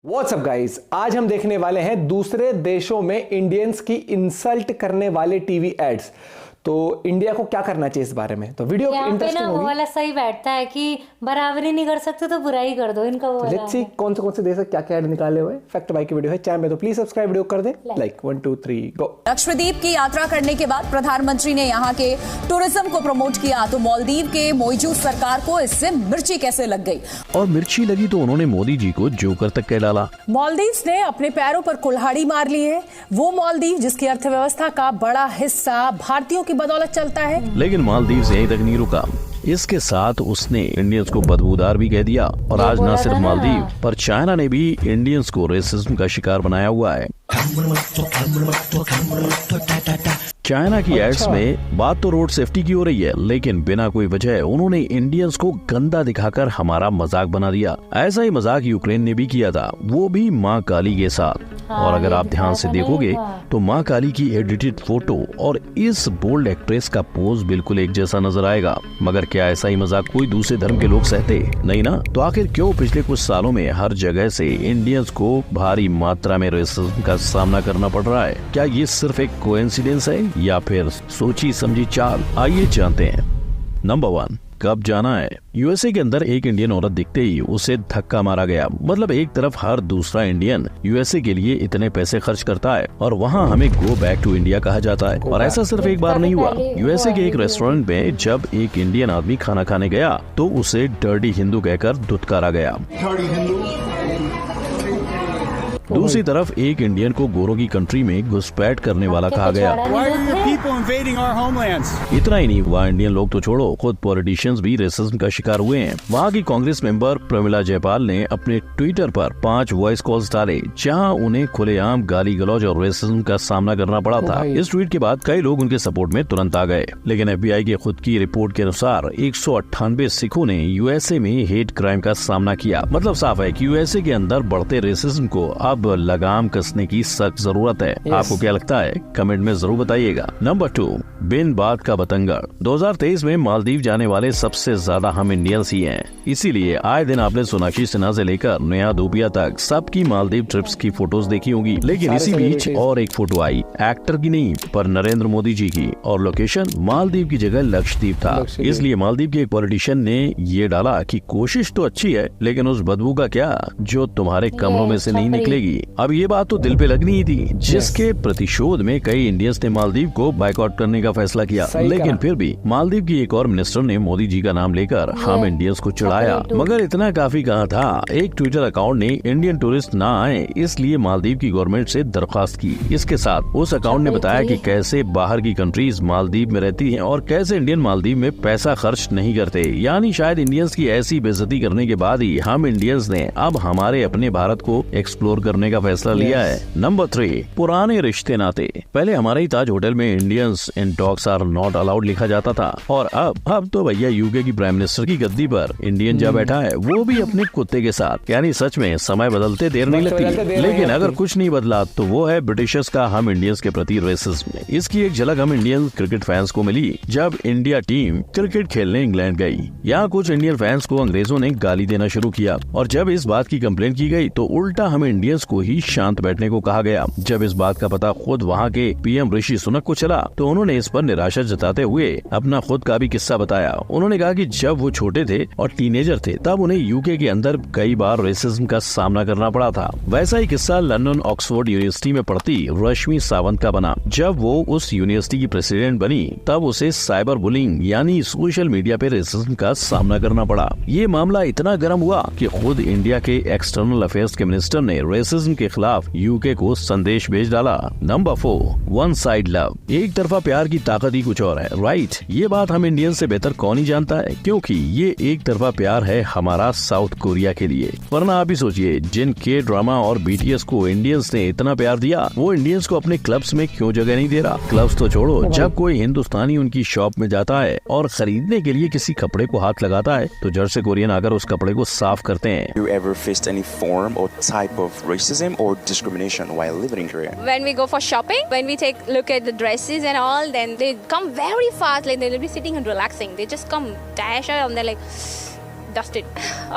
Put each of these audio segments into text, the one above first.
WhatsApp guys, आज हम देखने वाले हैं दूसरे देशों में इंडियंस की इंसल्ट करने वाले टीवी एड्स। तो इंडिया को क्या करना चाहिए इस बारे में? तो वीडियो इंटरेस्टिंग होगी। वो वाला सही बैठता है कि बराबरी नहीं कर सकते तो बुराई कर दो, इनका वो वाला। लेट्स सी कौन से देश से क्या एड निकाले हुए। फैक्ट बाई की वीडियो है चैनल में, तो प्लीज सब्सक्राइब वीडियो कर दे लाइक 1 2 3 गो। लक्षद्वीप की यात्रा करने के बाद प्रधानमंत्री ने यहां के टूरिज्म को प्रमोट किया, तो मालदीव के मौजूद सरकार को इससे मिर्ची कैसे लग गई? और मिर्ची लगी तो उन्होंने मोदी जी को जोकर तक कह डाला। मालदीव ने अपने पैरों पर कुल्हाड़ी मार ली है। वो मालदीव जिसकी अर्थव्यवस्था का बड़ा हिस्सा भारतीयों की बदौलत चलता है। लेकिन मालदीव से यहीं तक नहीं रुका, इसके साथ उसने इंडियंस को बदबूदार भी कह दिया। और आज न सिर्फ मालदीव पर चाइना ने भी इंडियंस को रेसिज्म का शिकार बनाया हुआ है। चाइना की एड्स में बात तो रोड सेफ्टी की हो रही है, लेकिन बिना कोई वजह उन्होंने इंडियंस को गंदा दिखाकर हमारा मजाक बना दिया। ऐसा ही मजाक यूक्रेन ने भी किया था, वो भी माँ काली के साथ। और अगर आप ध्यान से देखोगे तो माँ काली की एडिटेड फोटो और इस बोल्ड एक्ट्रेस का पोज बिल्कुल एक जैसा नजर आएगा। मगर क्या ऐसा ही मजाक कोई दूसरे धर्म के लोग सहते नहीं ना? तो आखिर क्यों पिछले कुछ सालों में हर जगह से इंडियंस को भारी मात्रा में रेसिज्म का सामना करना पड़ रहा है? क्या ये सिर्फ एक कोइंसिडेंस है या फिर सोची समझी चाल? आइए जानते हैं। नंबर 1, कब जाना है? यूएसए के अंदर एक इंडियन औरत दिखते ही उसे धक्का मारा गया। मतलब एक तरफ हर दूसरा इंडियन यूएसए के लिए इतने पैसे खर्च करता है और वहाँ हमें गो बैक टू इंडिया कहा जाता है। और ऐसा सिर्फ एक बार नहीं हुआ। यूएसए के एक रेस्टोरेंट में जब एक इंडियन आदमी खाना खाने गया तो उसे डर्टी हिंदू कहकर धुतकारा गया। दूसरी तरफ एक इंडियन को गोरों की कंट्री में घुसपैठ करने वाला कहा गया। इतना ही नहीं, वहाँ इंडियन लोग तो छोड़ो, खुद पॉलिटिशियंस भी रेसिज्म का शिकार हुए हैं। वहाँ की कांग्रेस मेंबर प्रमिला जयपाल ने अपने ट्विटर पर 5 वॉइस कॉल्स डाले, जहाँ उन्हें खुलेआम गाली गलौज और रेसिज्म का सामना करना पड़ा था। इस ट्वीट के बाद कई लोग उनके सपोर्ट में तुरंत आ गए। लेकिन FBI की खुद की रिपोर्ट के अनुसार 198 सिखों ने यूएसए में हेट क्राइम का सामना किया। मतलब साफ है कि यूएसए के अंदर बढ़ते रेसिज्म को अब लगाम कसने की सख्त जरूरत है। आपको क्या लगता है? कमेंट में जरूर बताइएगा। नंबर 2, बिन बात का बतंगड़। 2023 में मालदीव जाने वाले सबसे ज्यादा हम इंडियंस ही हैं। इसीलिए आए दिन आपने सोनाक्षी सिन्हा से लेकर नेहा धूपिया तक सबकी मालदीव ट्रिप्स की फोटोज देखी होंगी। लेकिन इसी बीच और एक फोटो आई, एक्टर की नहीं पर नरेंद्र मोदी जी की, और लोकेशन मालदीव की जगह लक्षद्वीप था। इसलिए मालदीव के एक पॉलिटिशियन ने ये डाला कि कोशिश तो अच्छी है, लेकिन उस बदबू का क्या जो तुम्हारे कमरों में से नहीं निकलेगी। अब ये बात तो दिल पे लगनी ही थी, जिसके प्रतिशोध में कई इंडियंस ने मालदीव को बाइकआउट करने का फैसला किया। लेकिन फिर भी मालदीव की एक और मिनिस्टर ने मोदी जी का नाम लेकर हम इंडियंस को चिढ़ाया। मगर इतना काफी कहा था, एक ट्विटर अकाउंट ने इंडियन टूरिस्ट ना आए इसलिए मालदीव की गवर्नमेंट से दरख्वास्त की। इसके साथ उस अकाउंट ने बताया कि कैसे बाहर की कंट्रीज मालदीव में रहती हैं और कैसे इंडियन मालदीव में पैसा खर्च नहीं करते। यानी शायद इंडियंस की ऐसी बेइज्जती करने के बाद ही हम इंडियंस ने अब हमारे अपने भारत को एक्सप्लोर करने का फैसला लिया है। नंबर 3, पुराने रिश्ते नाते। पहले हमारे ही ताज होटल में Indians and dogs are not allowed लिखा जाता था, और अब तो भैया यूके की प्राइम मिनिस्टर की गद्दी पर इंडियन जा बैठा है, वो भी अपने कुत्ते के साथ। यानी सच में समय बदलते देर नहीं लगती। लेकिन अगर कुछ नहीं बदला तो वो है ब्रिटिशर्स का हम इंडियंस के प्रति रेसिज्म। इसकी एक झलक हम इंडियन क्रिकेट फैंस को मिली जब इंडिया टीम क्रिकेट खेलने इंग्लैंड गई। यहाँ कुछ इंडियन फैंस को अंग्रेजों ने गाली देना शुरू किया, और जब इस बात की कंप्लेंट की गई तो उल्टा हम इंडियंस को ही शांत बैठने को कहा गया। जब इस बात का पता खुद वहाँ के PM ऋषि सुनक को चला तो उन्होंने इस पर निराशा जताते हुए अपना खुद का भी किस्सा बताया। उन्होंने कहा कि जब वो छोटे थे और टीनेजर थे तब उन्हें यूके के अंदर कई बार रेसिज्म का सामना करना पड़ा था। वैसा ही किस्सा लंदन ऑक्सफोर्ड यूनिवर्सिटी में पढ़ती रश्मि सावंत का बना। जब वो उस यूनिवर्सिटी की प्रेसिडेंट बनी तब उसे साइबर बुलिंग यानी सोशल मीडिया पे रेसिज्म का सामना करना पड़ा। ये मामला इतना गर्म हुआ कि खुद इंडिया के एक्सटर्नल अफेयर्स के मिनिस्टर ने रेसिज्म के खिलाफ यूके को संदेश भेज डाला। Number 4, one side love. एक तरफा प्यार की ताकत ही कुछ और है, राइट? ये बात हम इंडियन से बेहतर कौन ही जानता है, क्योंकि ये एक तरफा प्यार है हमारा साउथ कोरिया के लिए। वरना आप ही सोचिए, जिन के ड्रामा और BTS को इंडियंस ने इतना प्यार दिया, वो इंडियंस को अपने क्लब्स में क्यों जगह नहीं दे रहा? क्लब्स तो छोड़ो, जब कोई हिंदुस्तानी उनकी शॉप में जाता है और खरीदने के लिए किसी कपड़े को हाथ लगाता है तो जड़ से कोरियन आकर उस कपड़े को साफ करते हैं। You ever faced any form or type of racism or discrimination while living in Korea? When we go for shopping, when we take look at the dresses and all, then they come very fast, like they'll be sitting and relaxing. They just come dash out and they're like, dust it.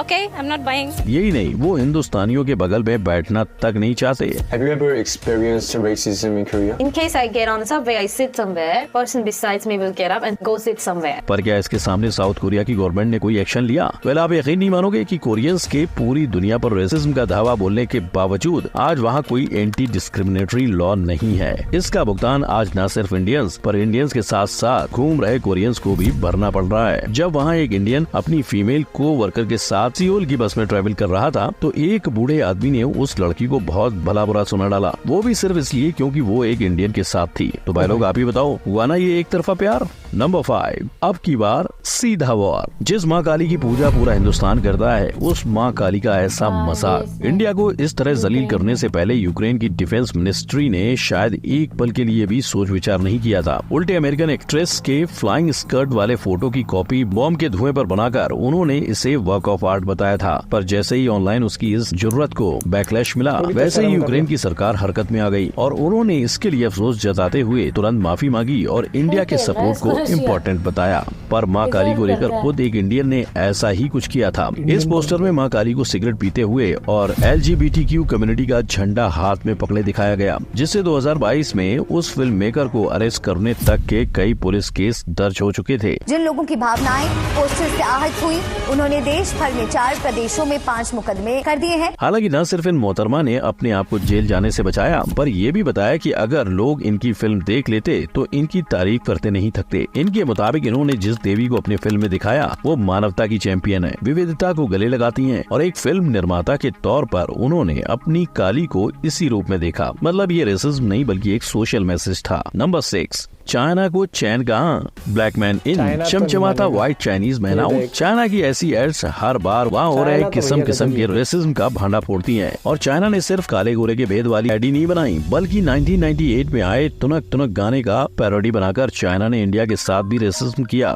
Okay, I'm not buying. यही नहीं, वो हिंदुस्तानियों के बगल में बैठना तक नहीं चाहते। Have you ever experienced racism in Korea? In case I get on the subway, I sit somewhere, person besides me will get up and go sit somewhere. पर क्या इसके सामने साउथ कोरिया की गवर्नमेंट ने कोई एक्शन लिया? Well, आप यकीन नहीं मानोगे कि कोरियंस के पूरी दुनिया पर रेसिज्म का धावा बोलने के बावजूद आज वहाँ कोई एंटी डिस्क्रिमिनेटरी लॉ नहीं है। इसका भुगतान आज न सिर्फ इंडियंस पर इंडियंस के साथ साथ घूम रहे कोरियंस को भी भरना पड़ रहा है। जब वहाँ एक इंडियन अपनी फीमेल को वर्कर के साथ सियोल की बस में ट्रेवल कर रहा था तो एक बूढ़े आदमी ने उस लड़की को बहुत भला बुरा सुना डाला, वो भी सिर्फ इसलिए क्योंकि वो एक इंडियन के साथ थी। तो भाई लोग, आप ही बताओ, हुआ ना ये एक तरफा प्यार? नंबर 5, अब की बार सीधा वॉर। जिस माँ काली की पूजा पूरा हिंदुस्तान करता है, उस माँ काली का ऐसा मजाक इंडिया को इस तरह जलील करने से पहले यूक्रेन की डिफेंस मिनिस्ट्री ने शायद एक पल के लिए भी सोच विचार नहीं किया था। उल्टे अमेरिकन एक्ट्रेस के फ्लाइंग स्कर्ट वाले फोटो की कॉपी बॉम्ब के धुएं पर बनाकर उन्होंने इसे वर्क ऑफ आर्ट बताया था। पर जैसे ही ऑनलाइन उसकी इस जुर्रत को बैकलैश मिला, वैसे ही यूक्रेन की सरकार हरकत में आ गई और उन्होंने इसके लिए अफसोस जताते हुए तुरंत माफी मांगी और इंडिया के सपोर्ट को इम्पोर्टेंट बताया। पर माँ काली को लेकर खुद एक इंडियन ने ऐसा ही कुछ किया था। इस पोस्टर में माँ काली को सिगरेट पीते हुए और LGBTQ कम्युनिटी का झंडा हाथ में पकड़े दिखाया गया, जिससे 2022 में उस फिल्म मेकर को अरेस्ट करने तक के कई पुलिस केस दर्ज हो चुके थे। जिन लोगों की भावनाएं पोस्टर से आहत हुई, उन्होंने देश भर में 4 प्रदेशों में 5 मुकदमे कर दिए हैं। हालांकि न सिर्फ इन मोहतरमा ने अपने आप को जेल जाने से बचाया, पर ये भी बताया कि अगर लोग इनकी फिल्म देख लेते तो इनकी तारीफ करते नहीं थकते। इनके मुताबिक इन्होंने जिस देवी को अपनी फिल्म में दिखाया वो मानवता की चैंपियन है, विविधता को गले लगाती हैं और एक फिल्म निर्माता के तौर पर उन्होंने अपनी काली को इसी रूप में देखा। मतलब ये रेसिज्म नहीं बल्कि एक सोशल मैसेज था। नंबर 6, चाइना को चैन कहाँ? ब्लैक मैन इन, चमचमाता white Chinese man out. China की ऐसी एड्स हर बार वहाँ हो रहे किस्म किस्म के रेसिज्म का भांडा फोड़ती हैं। और चाइना ने सिर्फ काले गोरे के भेद वाली एडी नहीं बनाई, बल्कि 1998 में आए तुनक तुनक गाने का पैरोडी बनाकर चाइना ने इंडिया के साथ भी रेसिज्म किया।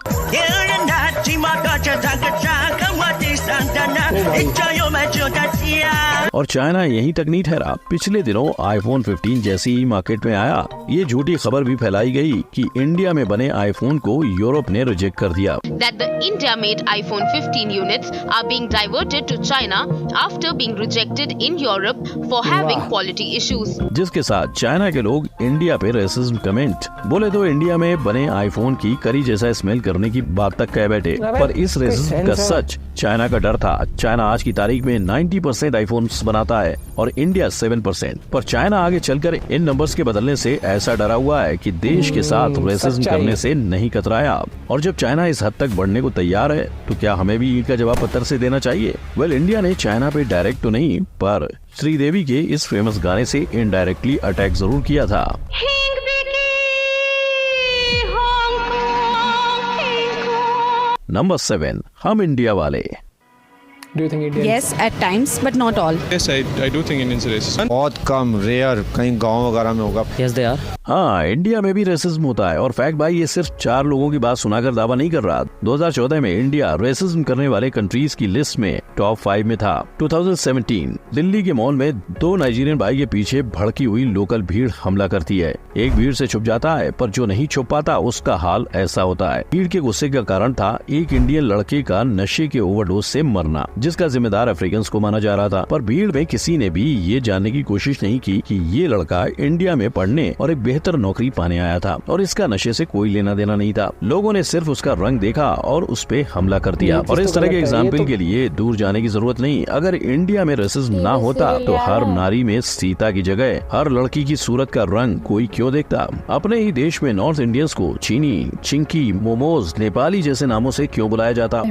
और चाइना यहीं तक नहीं ठहरा, पिछले दिनों iPhone 15 जैसी ही मार्केट में आया, ये झूठी खबर भी फैलाई गई कि इंडिया में बने आईफोन को यूरोप ने रिजेक्ट कर दिया। That the India-made iPhone 15 units are being diverted to China after being rejected in Europe for having quality issues. जिसके साथ चाइना के लोग इंडिया पे रेसिज्म कमेंट बोले तो इंडिया में बने आईफोन की करी जैसा स्मेल करने की बात तक कह बैठे। पर इस रेसिज्म का सच चाइना का डर था। चाइना आज की तारीख में 90% आईफोन्स बनाता है और इंडिया 7%। पर चाइना आगे चलकर इन नंबर्स के बदलने से ऐसा डरा हुआ है कि देश के साथ रेसिज्म करने से नहीं कतराया। और जब चाइना इस हद तक बढ़ने को तैयार है तो क्या हमें भी ईंट का जवाब पत्थर से देना चाहिए? वेल, इंडिया ने चाइना पे डायरेक्ट तो नहीं पर श्रीदेवी के इस फेमस गाने से इनडायरेक्टली अटैक जरूर किया था। नंबर 7, हम इंडिया वाले। Do you think Indians? Yes, at times, but not all. Yes, I do think Indians are racist. बहुत कम, रेयर, कहीं गांव वगैरह में होगा। Yes, they are. हाँ, इंडिया में भी रेसिज्म होता है और फैक्ट भाई ये सिर्फ 4 लोगों की बात सुनाकर दावा नहीं कर रहा। 2014 में इंडिया रेसिज्म करने वाले कंट्रीज की लिस्ट में टॉप 5 में था। 2017 दिल्ली के मॉल में 2 नाइजीरियन भाई के पीछे भड़की हुई लोकल भीड़ हमला करती है। एक भीड़ से छुप जाता है पर जो नहीं छुप पाता उसका हाल ऐसा होता है। भीड़ के गुस्से का कारण था एक इंडियन लड़के का नशे के ओवरडोज से मरना, जिसका जिम्मेदार अफ्रीकन्स को माना जा रहा था। पर भीड़ में किसी ने भी ये जानने की कोशिश नहीं की कि ये लड़का इंडिया में पढ़ने और एक बेहतर नौकरी पाने आया था और इसका नशे से कोई लेना देना नहीं था। लोगों ने सिर्फ उसका रंग देखा और उस पे हमला कर दिया। और इस तरह के एग्जाम्पल के लिए दूर जाने की जरूरत नहीं। अगर इंडिया में रेसिज्म ना होता तो हर नारी में सीता की जगह हर लड़की की सूरत का रंग कोई क्यों देखता? अपने ही देश में नॉर्थ इंडियंस को चीनी, चिंकी, मोमोज, नेपाली जैसे नामों से क्यों बुलाया जाता?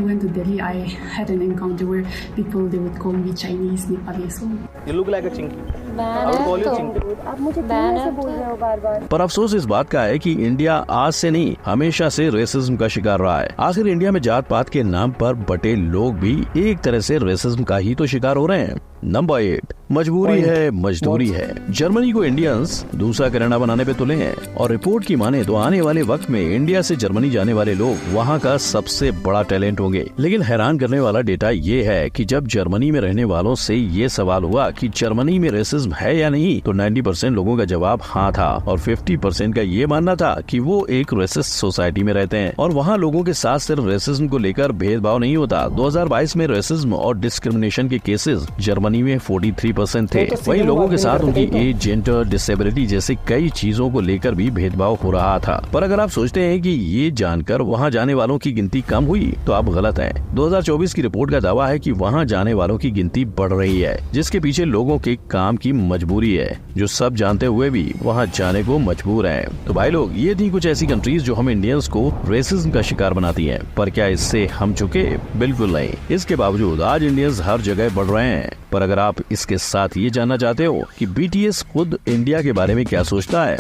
People they would call me Chinese, Nepali. So you look like a chinky. I would call you chinky. आप मुझे क्यों ऐसे बोल रहे हो बार-बार? पर अफसोस इस बात का है कि इंडिया आज से नहीं हमेशा से रेसिज्म का शिकार रहा है। आखिर इंडिया में जात पात के नाम पर बटे लोग भी एक तरह से रेसिज्म का ही तो शिकार हो रहे हैं। नंबर 8, मजबूरी है मजदूरी है। जर्मनी को इंडियंस दूसरा कनाडा बनाने पे तुले हैं और रिपोर्ट की माने तो आने वाले वक्त में इंडिया से जर्मनी जाने वाले लोग वहाँ का सबसे बड़ा टैलेंट होंगे। लेकिन हैरान करने वाला डेटा ये है कि जब जर्मनी में रहने वालों से ये सवाल हुआ कि जर्मनी में रेसिज्म है या नहीं, तो 90% लोगों का जवाब हाँ था और 50% का ये मानना था कि वो एक रेसिस्ट सोसाइटी में रहते हैं और वहाँ लोगों के साथ सिर्फ रेसिज्म को लेकर भेदभाव नहीं होता। 2022 में रेसिज्म और डिस्क्रिमिनेशन के केसेस जर्मनी में 43% थे। वही लोगों के साथ उनकी एज, जेंडर, डिसेबिलिटी जैसे कई चीजों को लेकर भी भेदभाव हो रहा था। पर अगर आप सोचते हैं कि ये जानकर वहाँ जाने वालों की गिनती कम हुई तो आप गलत हैं। 2024 की रिपोर्ट का दावा है कि वहाँ जाने वालों की गिनती बढ़ रही है, जिसके पीछे लोगों के काम की मजबूरी है, जो सब जानते हुए भी वहाँ जाने को मजबूर हैं। तो भाई लोग, ये थी कुछ ऐसी कंट्रीज जो हम इंडियंस को रेसिज्म का शिकार बनाती हैं। पर क्या इससे हम चुके? बिल्कुल नहीं। इसके बावजूद आज इंडियंस हर जगह बढ़ रहे हैं। पर अगर आप इसके साथ ये जानना चाहते हो कि बीटीएस खुद इंडिया के बारे में क्या सोचता है,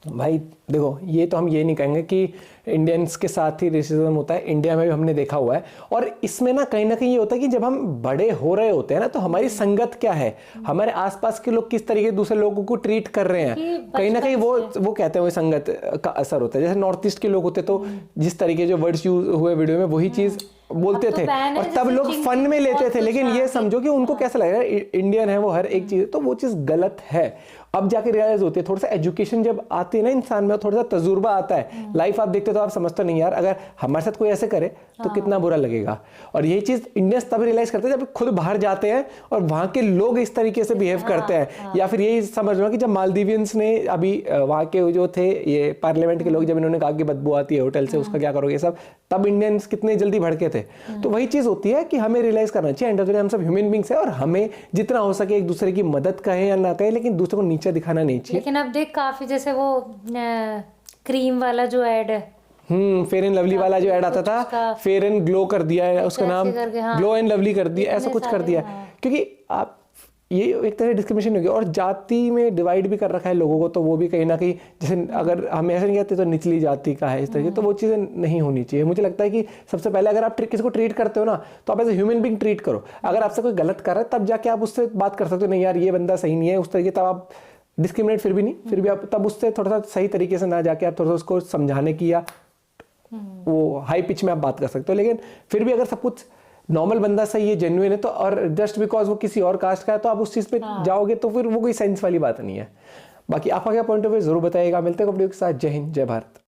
भाई देखो, ये तो हम ये नहीं कहेंगे कि इंडियंस के साथ ही रेसिज्म होता है, इंडिया में भी हमने देखा हुआ है। और इसमें ना कहीं ये होता है कि जब हम बड़े हो रहे होते हैं ना, तो हमारी संगत क्या है, हमारे आसपास के लोग किस तरीके दूसरे लोगों को ट्रीट कर रहे हैं, कहीं ना कहीं वो कहते हैं वो संगत का असर होता है। जैसे नॉर्थ ईस्ट के लोग होते तो जिस तरीके जो वर्ड्स यूज हुए वीडियो में वही चीज बोलते थे और तब लोग फन में लेते थे। लेकिन ये समझो कि उनको कैसा लगेगा, इंडियन है वो, हर एक चीज, तो वो चीज गलत है। अब जाके रियलाइज होती है, थोड़ा सा एजुकेशन जब आती है ना इंसान में, थोड़ा सा तजुर्बा आता है, लाइफ आप देखते तो आप समझते नहीं यार, अगर हमारे साथ कोई ऐसे करे तो कितना बुरा लगेगा। और ये चीज इंडियंस तब रियलाइज करते हैं जब खुद बाहर जाते हैं और वहां के लोग इस तरीके से बिहेव करते हैं। या फिर यही समझ लो कि जब मालदीवियंस ने अभी वहां के जो थे ये पार्लियामेंट के लोग, जब इन्होंने कहा कि बदबू आती है होटल से, उसका क्या करोगे सब, तब इंडियंस कितने जल्दी भड़के थे। तो वही चीज होती है कि हमें रियलाइज करना चाहिए एंड ऑफ द डे हम सब ह्यूमन बींग्स हैं और हमें जितना हो सके एक दूसरे की मदद कहें या ना कहें, लेकिन दूसरे को नीचे दिखाना नहीं चाहिए। लेकिन अब देख, काफी जैसे वो क्रीम वाला जो ऐड है, फेयर एंड लवली वाला जो ऐड आता था, फेयर एंड ग्लो कर दिया है उसका नाम, ग्लो एंड लवली कर दिया, ऐसा कुछ कर दिया। क्योंकि आप ये एक तरह डिस्क्रिमिनेशन हो गया और जाति में डिवाइड भी कर रखा है लोगों को, तो वो भी कहीं ना कहीं, जैसे अगर हम ऐसे नहीं कहते तो निचली जाति का है इस तरीके, तो वो चीज़ें नहीं होनी चाहिए। मुझे लगता है कि सबसे पहले अगर आप किसी को ट्रीट करते हो ना, तो आप as a human being treat करो। अगर आपसे कोई गलत कर रहा है तब जाके आप उससे बात कर सकते हो, नहीं यार ये बंदा सही नहीं है उस तरीके, तब आप डिस्क्रिमिनेट फिर भी नहीं, फिर भी आप तब उससे थोड़ा सा सही तरीके से ना जाके आप थोड़ा सा उसको समझाने की या वो हाई पिच में आप बात कर सकते हो। लेकिन फिर भी अगर सब कुछ नॉर्मल बंदा सही है, जेन्युइन है, तो और जस्ट बिकॉज वो किसी और कास्ट का है तो आप उस चीज पे जाओगे, तो फिर वो कोई सेंस वाली बात नहीं है। बाकी आपका क्या पॉइंट ऑफ व्यू जरूर बताइएगा। मिलते हैं वीडियो के साथ। जय हिंद, जय भारत।